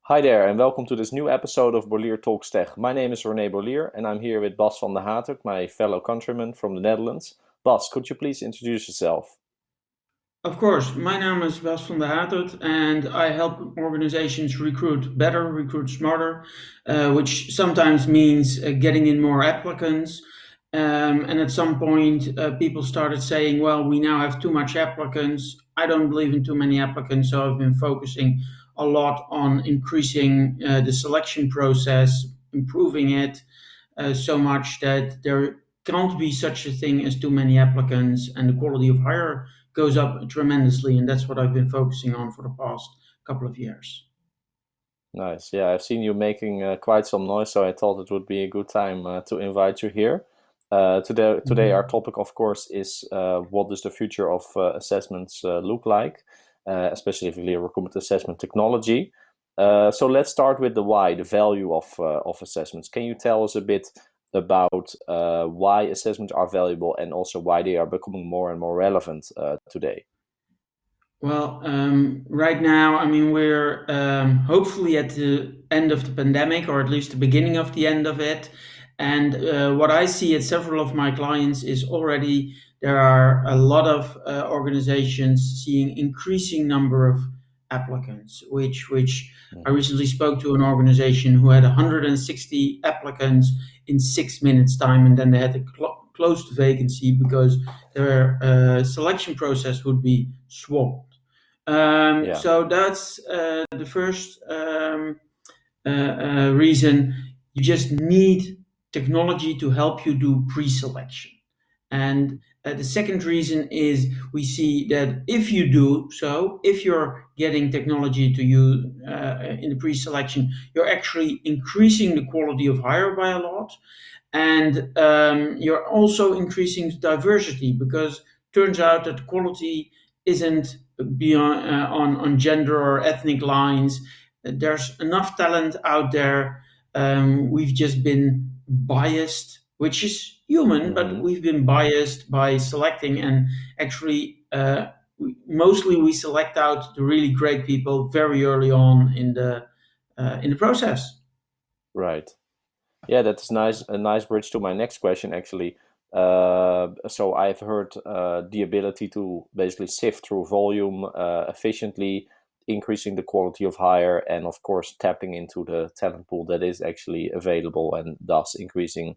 Hi there, and welcome to this new episode of Bolier Talks Tech. My name is René Bolier, and I'm here with Bas van der Haterd, my fellow countryman from the Netherlands. Bas, could you please introduce yourself? Of course, my name is Bas van der Haterd, and I help organizations recruit better, recruit smarter, which sometimes means getting in more applicants. And at some point, people started saying, well, we now have too much applicants. I don't believe in too many applicants, so I've been focusing a lot on increasing the selection process, improving it so much that there can't be such a thing as too many applicants, and the quality of hire goes up tremendously. And that's what I've been focusing on for the past couple of years. Nice. Yeah, I've seen you making quite some noise, so I thought it would be a good time to invite you here. Today, our Mhm. topic, of course, is what does the future of assessments look like, especially recruitment assessment technology. So let's start with the why, the value of assessments. Can you tell us a bit about why assessments are valuable and also why they are becoming more and more relevant today? Well, right now, I mean, we're hopefully at the end of the pandemic, or at least the beginning of the end of it. And what I see at several of my clients is already there are a lot of organizations seeing increasing number of applicants, which I Mhm. recently spoke to an organization who had 160 applicants in 6 minutes time, and then they had to close the vacancy because their selection process would be swamped. Yeah. So that's the first reason. You just need technology to help you do pre-selection. And the second reason is we see that if you do so, if you're getting technology to you in the pre-selection, you're actually increasing the quality of hire by a lot, and you're also increasing the diversity because turns out that quality isn't beyond on gender or ethnic lines. There's enough talent out there. We've just been biased, which is human, but Hmm. we've been biased by selecting, and actually mostly we select out the really great people very early on in the process. Right. Yeah, that's nice. A nice bridge to my next question, actually. So I've heard the ability to basically sift through volume efficiently, increasing the quality of hire, and of course tapping into the talent pool that is actually available, and thus increasing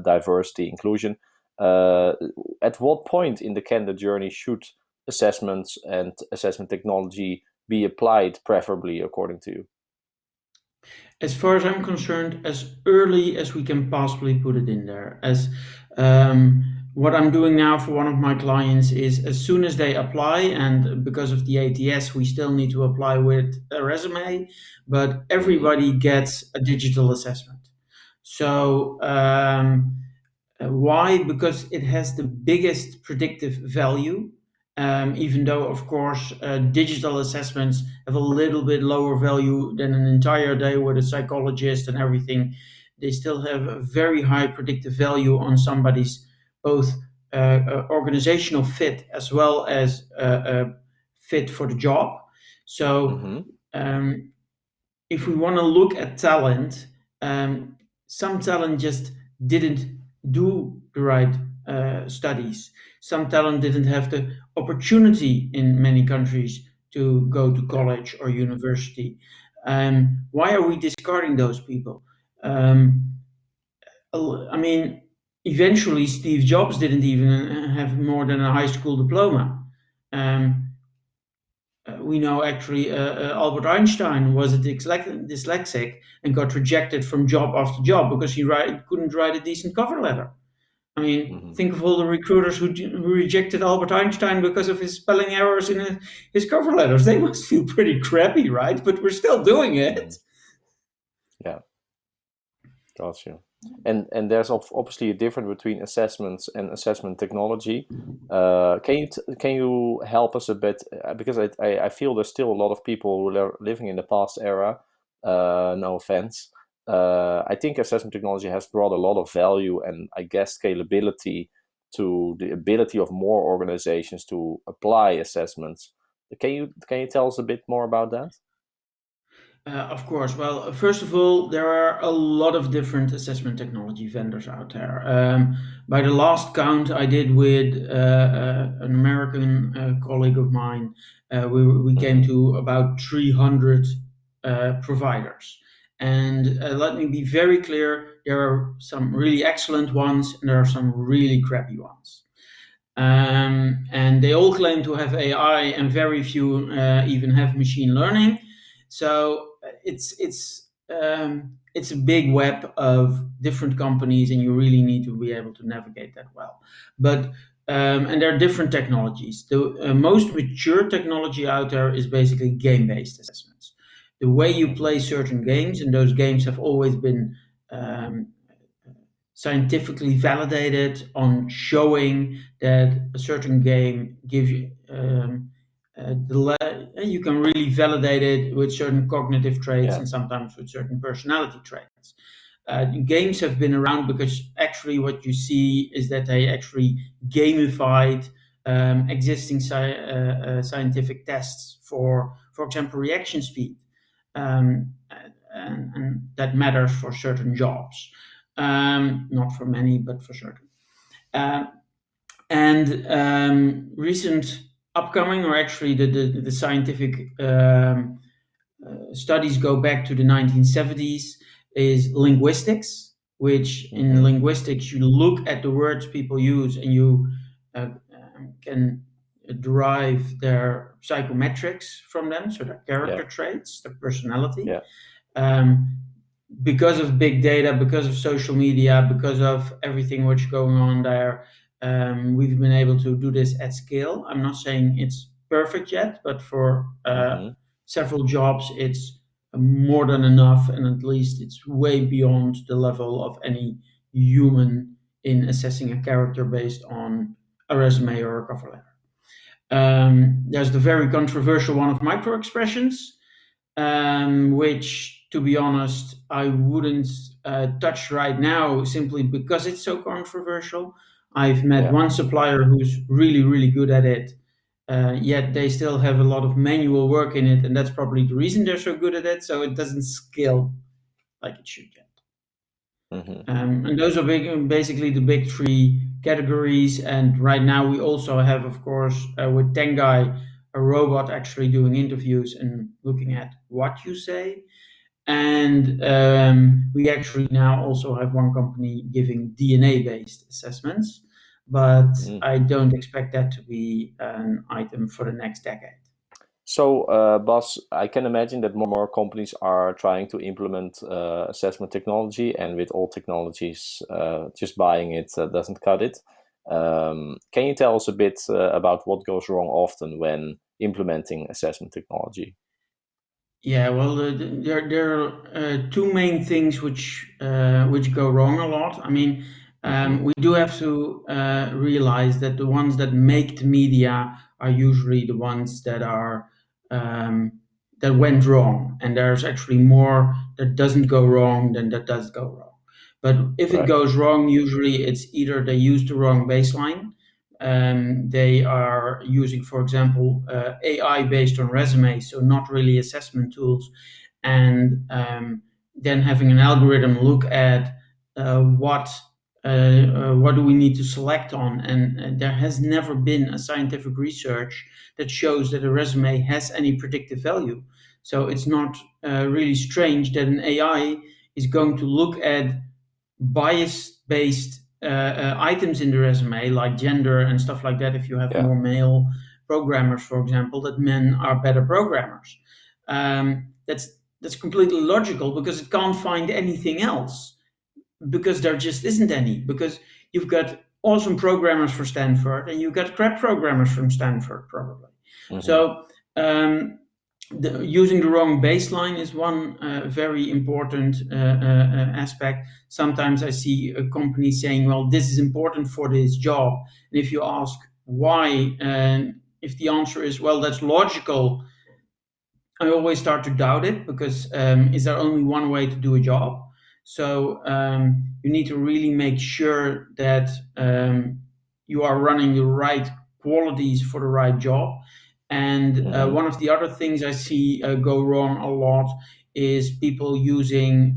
diversity, inclusion. Uh, at what point in the candidate journey should assessments and assessment technology be applied, preferably, according to you? As far as I'm concerned, as early as we can possibly put it in there. As what I'm doing now for one of my clients is as soon as they apply, and because of the ATS, we still need to apply with a resume, but Hmm. everybody gets a digital assessment. So why? Because it has the biggest predictive value. Even though, of course, digital assessments have a little bit lower value than an entire day with a psychologist and everything, they still have a very high predictive value on somebody's both organizational fit as well as fit for the job. So Hmm. um, if we want to look at talent, some talent just didn't do the right studies. Some talent didn't have the opportunity in many countries to go to Yeah. college or university. Why are we discarding those people? Um, I mean, eventually Steve Jobs didn't even have more than a high school diploma. Um, we know actually Albert Einstein was a dyslexic and got rejected from job after job because couldn't write a decent cover letter. I mean, Hmm. think of all the recruiters who rejected Albert Einstein because of his spelling errors in his cover letters. They must feel pretty crappy, right? But we're still doing Hmm. it. Yeah. Gotcha. And there's obviously a difference between assessments and assessment technology. Can you help us a bit? Because I feel there's still a lot of people who are living in the past era. No offense. I think assessment technology has brought a lot of value and I guess scalability to the ability of more organizations to apply assessments. Can you tell us a bit more about that? Of course. Well, first of all, there are a lot of different assessment technology vendors out there. By the last count I did with an American colleague of mine, we came Mm-hmm. to about 300 providers. And let me be very clear, there are some really excellent ones and there are some really crappy ones. And they all claim to have AI, and very few even have machine learning. So it's a big web of different companies, and you really need to be able to navigate that well. But and there are different technologies. The most mature technology out there is basically game-based assessments. The way you Mm-hmm. play certain games, and those games have always been um, scientifically validated on showing that a certain game gives you you can really validate it with certain cognitive traits Yeah. and sometimes with certain personality traits. Games have been around because actually what you see is that they actually gamified existing scientific tests for example, reaction speed, and that matters for certain jobs, not for many, but for certain. Um, and recent upcoming, or actually the scientific studies go back to the 1970s, is linguistics, which in Mm-hmm. linguistics you look at the words people use and you can derive their psychometrics from them, so their Yeah. character traits, their personality. Yeah. um, because of big data, because of social media, because of everything which is going on there, we've been able to do this at scale. I'm not saying it's perfect yet, but for Mm-hmm. several jobs, it's more than enough, and at least it's way beyond the level of any human in assessing a character based on a resume or a cover letter. There's the very controversial one of micro expressions, which, to be honest, I wouldn't touch right now simply because it's so controversial. I've met Yeah. one supplier who's really, really good at it, yet they still have a lot of manual work in it, and that's probably the reason they're so good at it. So it doesn't scale like it should yet. Mm-hmm. And those are basically the big three categories. And right now, we also have, of course, with Tengai, a robot actually doing interviews and looking at what you say. And we actually now also have one company giving DNA-based assessments, but Mm. I don't expect that to be an item for the next decade. So, Bas, I can imagine that more companies are trying to implement assessment technology, and with all technologies, just buying it doesn't cut it. Can you tell us a bit about what goes wrong often when implementing assessment technology? Yeah, well, there are two main things which go wrong a lot. I mean, Mm-hmm. we do have to realize that the ones that make the media are usually the ones that are um, that went wrong, and there's actually more that doesn't go wrong than that does go wrong. But if it Right. goes wrong, usually it's either they used the wrong baseline, they are using, for example, AI based on resumes, so not really assessment tools, and then having an algorithm look at what do we need to select on. And there has never been a scientific research that shows that a resume has any predictive value. So it's not really strange that an AI is going to look at bias-based items in the resume, like gender and stuff like that. If you have Yeah. more male programmers, for example, that men are better programmers. That's completely logical because it can't find anything else, because there just isn't any. Because you've got awesome programmers for Stanford and you've got crap programmers from Stanford, probably. Mm-hmm. So using the wrong baseline is one very important aspect. Sometimes I see a company saying, well, this is important for this job. And if you ask why, if the answer is, well, that's logical, I always start to doubt it, because is there only one way to do a job? So you need to really make sure that you are running the right qualities for the right job. And Mm-hmm. one of the other things I see go wrong a lot is people using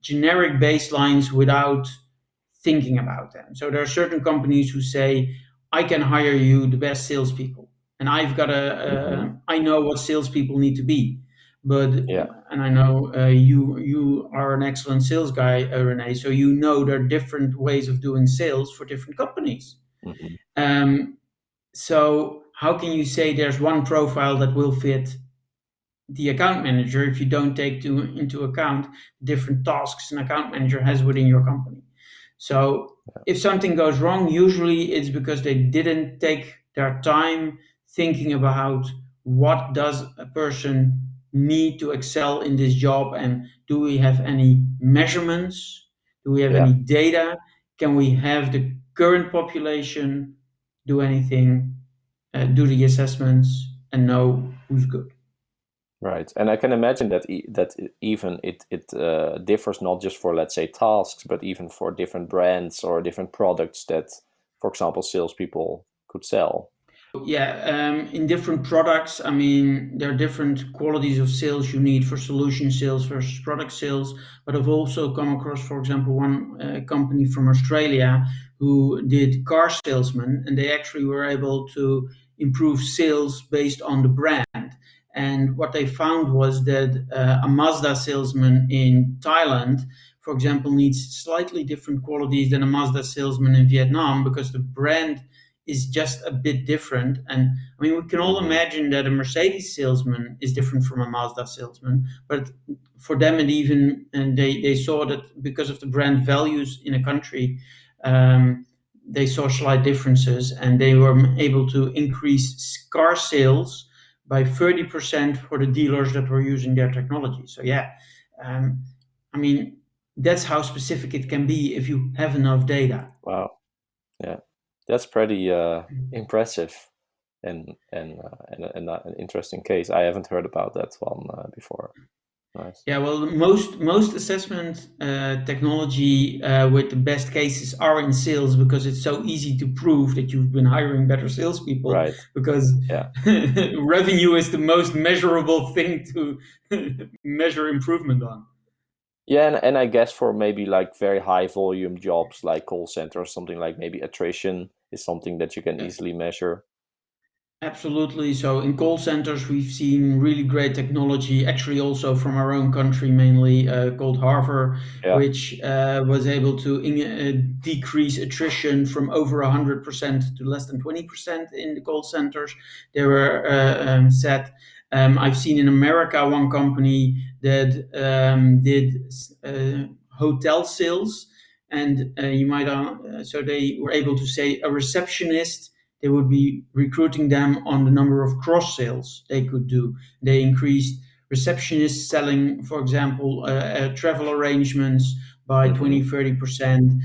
generic baselines without thinking about them. So there are certain companies who say, I can hire you the best salespeople, and Hmm. I know what salespeople need to be. But Yeah. and I know you are an excellent sales guy, Renee. So you know there are different ways of doing sales for different companies. Hmm. Um, so how can you say there's one profile that will fit the account manager if you don't take into account different tasks an account manager has within your company? So if something goes wrong, usually it's because they didn't take their time thinking about what does a person need to excel in this job, and do we have any measurements? Do we have Yeah. any data? Can we have the current population do anything, do the assessments, and know who's good? Right. And I can imagine that even it differs not just for, let's say, tasks, but even for different brands or different products that, for example, salespeople could sell. Yeah, in different products, I mean, there are different qualities of sales you need for solution sales versus product sales. But I've also come across, for example, one company from Australia who did car salesmen, and they actually were able to improve sales based on the brand. And what they found was that a Mazda salesman in Thailand, for example, needs slightly different qualities than a Mazda salesman in Vietnam, because the brand is just a bit different. And I mean, we can all Hmm. imagine that a Mercedes salesman is different from a Mazda salesman, but for them, and they saw that because of the brand values in a country, they saw slight differences, and they were able to increase car sales by 30% for the dealers that were using their technology. So yeah, um, I mean, that's how specific it can be if you have enough data. Wow. Yeah. That's pretty impressive and an interesting case. I haven't heard about that one before. Nice. Yeah, well, most assessment technology with the best cases are in sales, because it's so easy to prove that you've been hiring better salespeople, Right. because Yeah. revenue is the most measurable thing to measure improvement on. Yeah, and I guess for maybe like very high volume jobs like call center or something, like maybe attrition is something that you can Yeah. easily measure. Absolutely. So in call centers, we've seen really great technology, actually also from our own country, mainly called Harvard, Yeah. which was able to decrease attrition from over 100% to less than 20% in the call centers. They were set. I've seen in America one company that did hotel sales, and you might so they were able to say a receptionist, they would be recruiting them on the number of cross sales they could do. They increased receptionists selling, for example, travel arrangements by Hmm. 20-30%.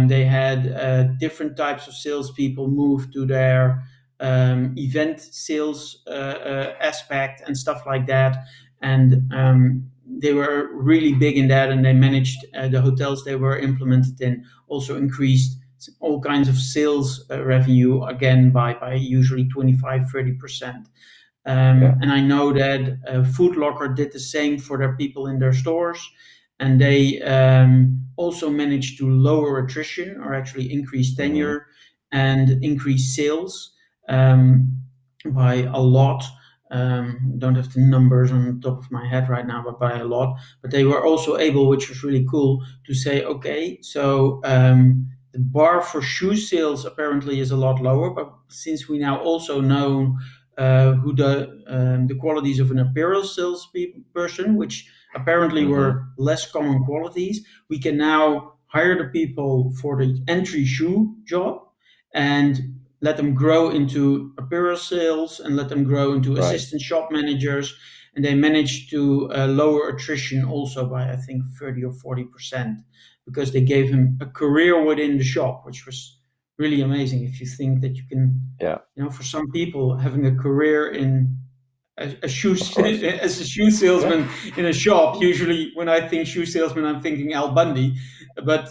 They had different types of salespeople move to their event sales aspect and stuff like that. And they were really big in that, and they managed the hotels they were implemented in also increased all kinds of sales revenue again by usually 25-30%. Yeah. And I know that Food Locker did the same for their people in their stores, and they also managed to lower attrition, or actually increase Hmm. tenure and increase sales um, by a lot. Don't have the numbers on the top of my head right now, but by a lot. But they were also able, which was really cool, to say, okay, so the bar for shoe sales apparently is a lot lower, but since we now also know who the qualities of an apparel sales person, which apparently Hmm. were less common qualities, we can now hire the people for the entry shoe job and let them grow into apparel sales and let them grow into Right. assistant shop managers. And they managed to lower attrition also by, I think, 30 or 40%, because they gave him a career within the shop, which was really amazing. If you think that you can, Yeah. for some people, having a career in a shoe Of course. as a shoe Yeah. salesman in a shop. Usually, when I think shoe salesman, I'm thinking Al Bundy, but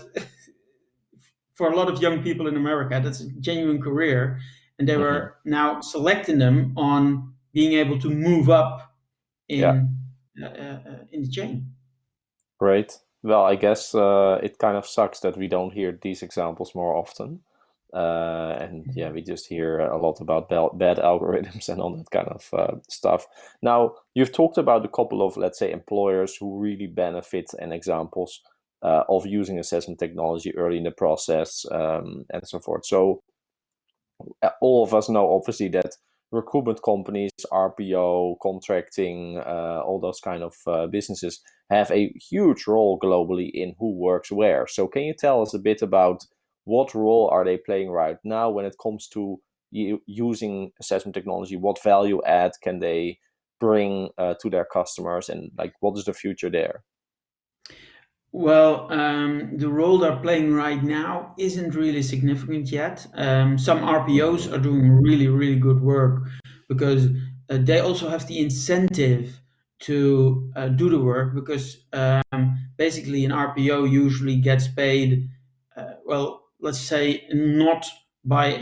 for a lot of young people in America, that's a genuine career, and they Hmm. were now selecting them on being able to move up Yeah. in in the chain. Great. Well, I guess it kind of sucks that we don't hear these examples more often. And yeah, we just hear a lot about bad algorithms and all that kind of stuff. Now, you've talked about a couple of, let's say, employers who really benefit and examples of using assessment technology early in the process, and so forth. So all of us know obviously that recruitment companies, RPO, contracting, all those kind of businesses have a huge role globally in who works where. So can you tell us a bit about what role are they playing right now when it comes to using assessment technology? What value add can they bring to their customers, and like what is the future there? Well, the role they're playing right now isn't really significant yet. Some RPOs Hmm. are doing really, really good work because they also have the incentive to do the work because basically an RPO usually gets paid, well, let's say not by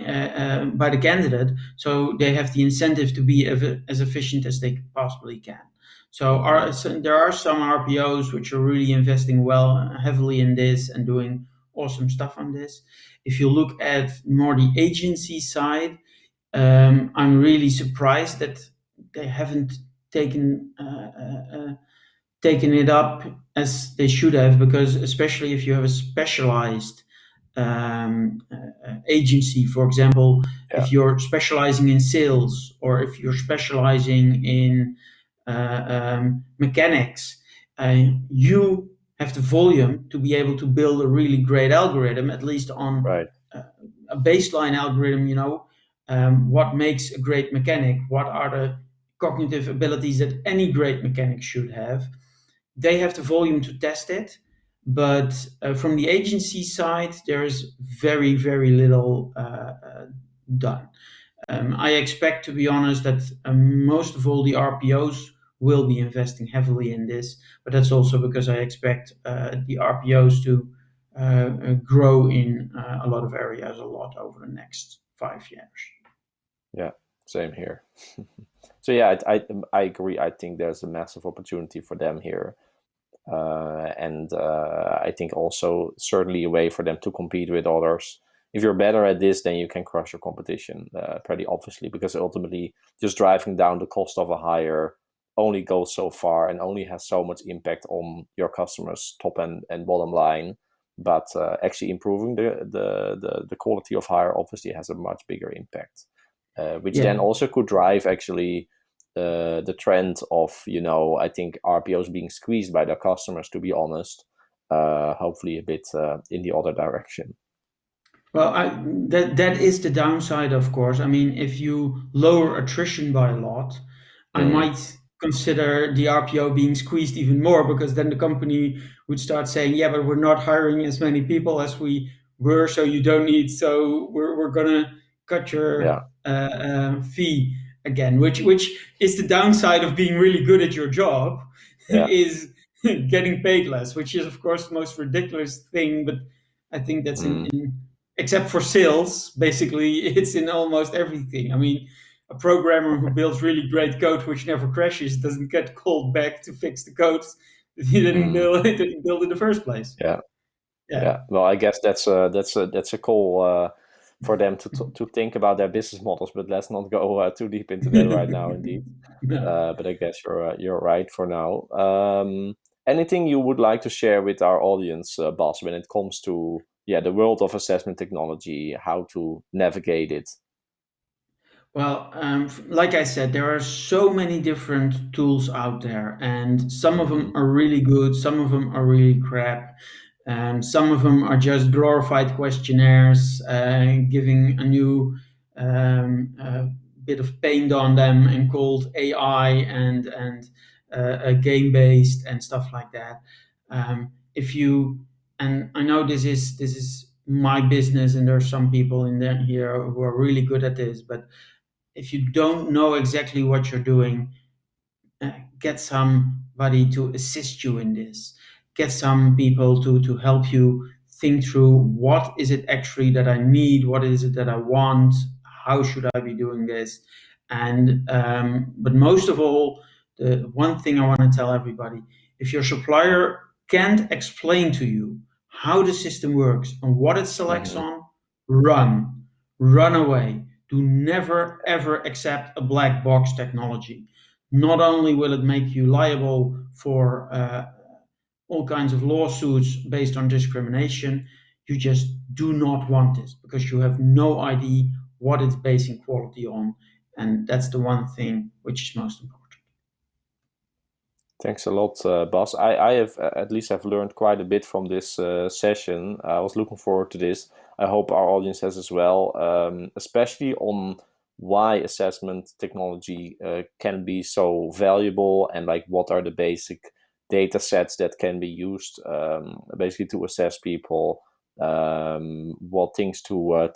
the candidate, so they have the incentive to be as efficient as they possibly can. Hmm. So there are some RPOs which are really investing well, heavily in this and doing awesome stuff on this. If you look at more the agency side, I'm really surprised that they haven't taken taken it up as they should have, because especially if you have a specialized agency, for example, Yeah. if you're specializing in sales or if you're specializing in mechanics, you have the volume to be able to build a really great algorithm, at least on Right. uh, a baseline algorithm. What makes a great mechanic? What are the cognitive abilities that any great mechanic should have? They have the volume to test it, but from the agency side, there is very, very little done. I expect, to be honest, that most of all the RPOs will be investing heavily in this, but that's also because I expect the RPOs to grow in a lot of areas a lot over the next 5 years. Yeah. Same here. So yeah, I agree. I think there's a massive opportunity for them here. And I think also certainly a way for them to compete with others. If you're better at this, then you can crush your competition pretty obviously, because ultimately just driving down the cost of a hire only goes so far and only has so much impact on your customers' top and bottom line. But actually improving the quality of hire obviously has a much bigger impact, which Yeah. then also could drive actually the trend of, I think RPOs being squeezed by their customers, to be honest, hopefully a bit in the other direction. Well, that is the downside, of course. I mean, if you lower attrition by a lot, I Mm, might consider the RPO being squeezed even more, because then the company would start saying, "Yeah, but we're not hiring as many people as we were, so you don't need. So we're gonna cut yeah, your fee again," which is the downside of being really good at your job, yeah, is getting paid less, which is of course the most ridiculous thing. But I think that's mm, in except for sales, basically, it's in almost everything. I mean, a programmer who builds really great code which never crashes doesn't get called back to fix the code that he didn't mm, build in the first place. yeah, Yeah. yeah. Well, I guess that's a call for them to think about their business models, but let's not go too deep into that right now, indeed. No. But I guess you're right for now. Anything you would like to share with our audience, Bas, when it comes to the world of assessment technology, how to navigate it? Well, like I said, there are so many different tools out there, and some of them Hmm. are really good, some of them are really crap, some of them are just glorified questionnaires, giving a new bit of paint on them and called AI and game based and stuff like that. If you and I know this is my business, and there are some people in there here who are really good at this, but if you don't know exactly what you're doing, get somebody to assist you in this. Get some people to help you think through what is it actually that I need, what is it that I want, how should I be doing this, and but most of all, the one thing I want to tell everybody: if your supplier can't explain to you how the system works and what it selects Hmm. on, run away. Do never ever accept a black box technology. Not only will it make you liable for all kinds of lawsuits based on discrimination, you just do not want this because you have no idea what it's basing quality on. And that's the one thing which is most important. Thanks a lot, Bas. I have at least have learned quite a bit from this session. I was looking forward to this. I hope our audience has as well, especially on why assessment technology can be so valuable and like what are the basic data sets that can be used basically to assess people, what things to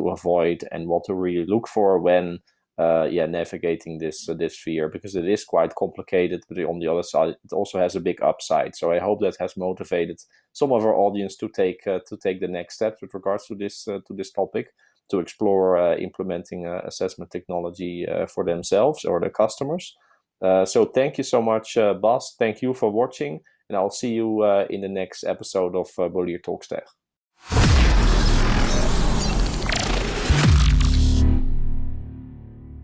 avoid and what to really look for when navigating this sphere, because it is quite complicated, but on the other side it also has a big upside. So I hope that has motivated some of our audience to take the next steps with regards to this topic, to explore implementing assessment technology for themselves or their customers. So thank you so much, Bas. Thank you for watching, and I'll see you in the next episode of Bolier Talks Tech.